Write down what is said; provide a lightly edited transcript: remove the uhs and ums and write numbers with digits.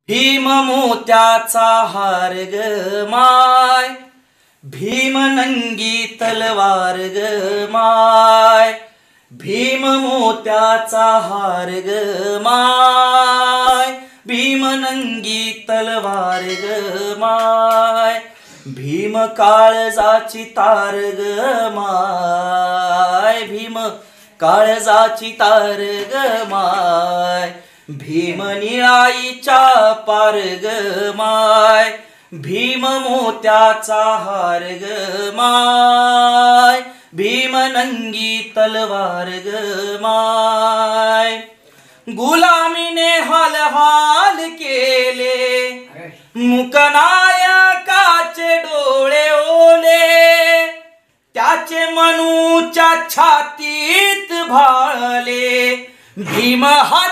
भीम मोत्याचा हार ग माय, भीम नंगी तलवार ग माय, भीम मोत्याचा हार ग माय, भीम नंगी तलवार ग माय, भीम काळजाची तार ग माय, भीम काळजाची तार ग माय, भीम निळाईच्या पार ग माय, भीम मोत्याचा हार ग माय, भीम नंगी तलवार ग माय, गुलामीने हाल हाल केले, मुकनायकाचे डोळे ओले, त्याचे मनूच्या छातीत भाळले, भीम हा